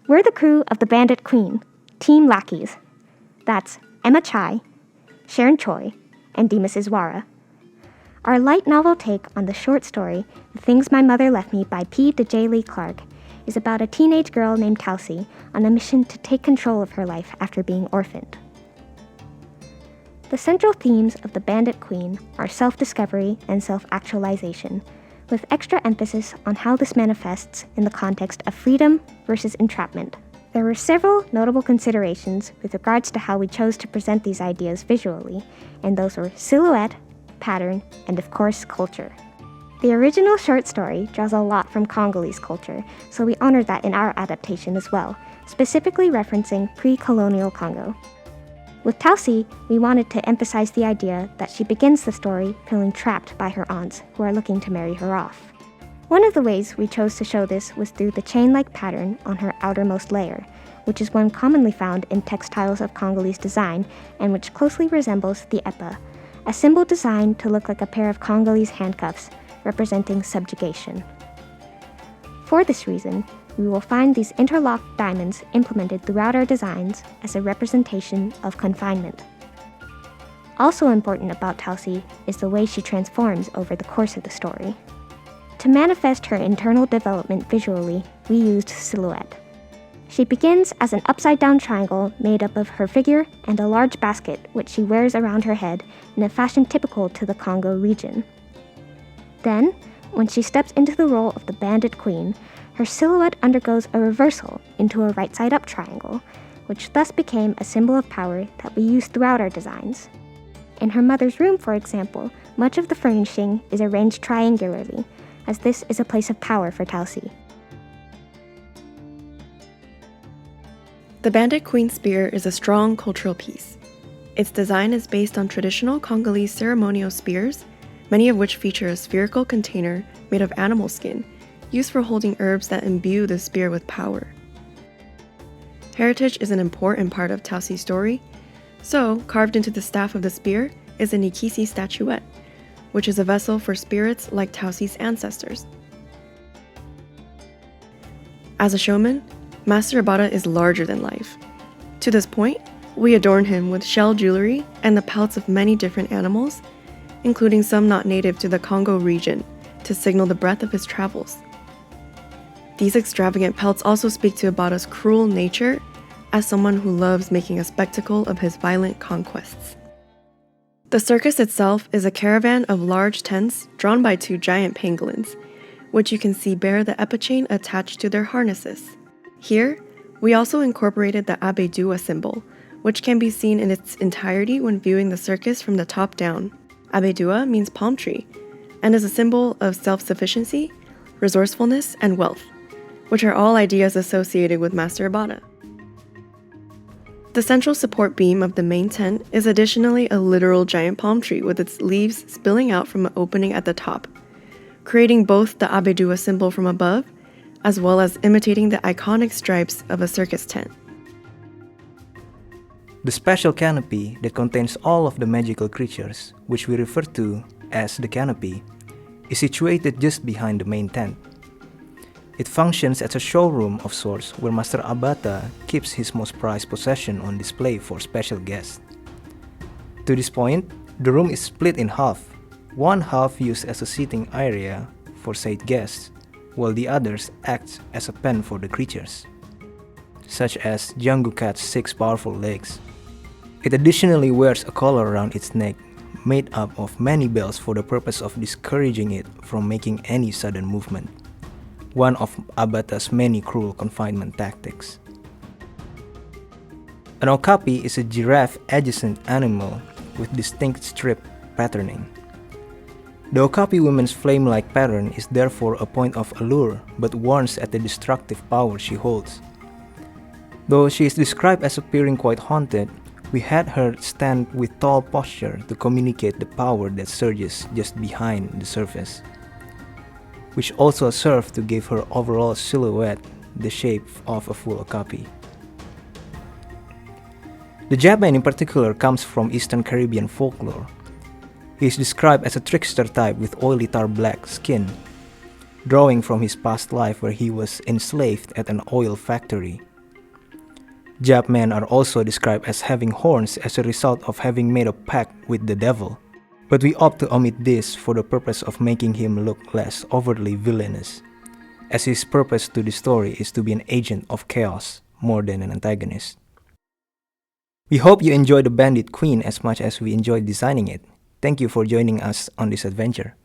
We're the crew of the Bandit Queen, Team Lackeys. That's Emma Chai, Sharon Cui, and Dimas Iswara. Our light novel take on the short story, The Things My Mother Left Me by P. Djeli Clark, is about a teenage girl named Tausi on a mission to take control of her life after being orphaned. The central themes of The Bandit Queen are self-discovery and self-actualization, with extra emphasis on how this manifests in the context of freedom versus entrapment. There were several notable considerations with regards to how we chose to present these ideas visually, and those were silhouette, pattern, and of course, culture. The original short story draws a lot from Congolese culture, so we honored that in our adaptation as well, specifically referencing pre-colonial Congo. With Tausi, we wanted to emphasize the idea that she begins the story feeling trapped by her aunts who are looking to marry her off. One of the ways we chose to show this was through the chain-like pattern on her outermost layer, which is one commonly found in textiles of Congolese design and which closely resembles the epa, a symbol designed to look like a pair of Congolese handcuffs representing subjugation. For this reason, we will find these interlocked diamonds implemented throughout our designs as a representation of confinement. Also important about Tausi is the way she transforms over the course of the story. To manifest her internal development visually, we used silhouette. She begins as an upside-down triangle made up of her figure and a large basket which she wears around her head in a fashion typical to the Congo region. Then, when she steps into the role of the Bandit Queen, her silhouette undergoes a reversal into a right-side-up triangle, which thus became a symbol of power that we used throughout our designs. In her mother's room, for example, much of the furnishing is arranged triangularly, as this is a place of power for Tausi. The Bandit Queen spear is a strong cultural piece. Its design is based on traditional Congolese ceremonial spears, many of which feature a spherical container made of animal skin, used for holding herbs that imbue the spear with power. Heritage is an important part of Tausi's story, so carved into the staff of the spear is a Nikisi statuette, which is a vessel for spirits like Tausi's ancestors. As a showman, Master Abata is larger than life. To this point, we adorn him with shell jewelry and the pelts of many different animals, including some not native to the Congo region, to signal the breadth of his travels. These extravagant pelts also speak to Abata's cruel nature as someone who loves making a spectacle of his violent conquests. The circus itself is a caravan of large tents drawn by two giant pangolins, which you can see bear the epichain attached to their harnesses. Here, we also incorporated the Abedua symbol, which can be seen in its entirety when viewing the circus from the top down. Abedua means palm tree, and is a symbol of self-sufficiency, resourcefulness, and wealth, which are all ideas associated with Master Abata. The central support beam of the main tent is additionally a literal giant palm tree with its leaves spilling out from an opening at the top, creating both the Abedua symbol from above, as well as imitating the iconic stripes of a circus tent. The special canopy that contains all of the magical creatures, which we refer to as the canopy, is situated just behind the main tent. It functions as a showroom of sorts where Master Abata keeps his most prized possession on display for special guests. To this point, the room is split in half, one half used as a seating area for said guests, while the others act as a pen for the creatures, such as Django Cat's 6 powerful legs. It additionally wears a collar around its neck made up of many bells for the purpose of discouraging it from making any sudden movement, one of Abata's many cruel confinement tactics. An okapi is a giraffe-adjacent animal with distinct strip patterning. The okapi woman's flame-like pattern is therefore a point of allure, but warns at the destructive power she holds. Though she is described as appearing quite haunted, we had her stand with tall posture to communicate the power that surges just behind the surface, which also served to give her overall silhouette the shape of a full okapi. The Japan in particular comes from Eastern Caribbean folklore. He is described as a trickster type with oily tar black skin, drawing from his past life where he was enslaved at an oil factory Japmen are also described as having horns as a result of having made a pact with the devil, but we opt to omit this for the purpose of making him look less overtly villainous, as his purpose to the story is to be an agent of chaos more than an antagonist. We hope you enjoyed the Bandit Queen as much as we enjoyed designing it. Thank you for joining us on this adventure.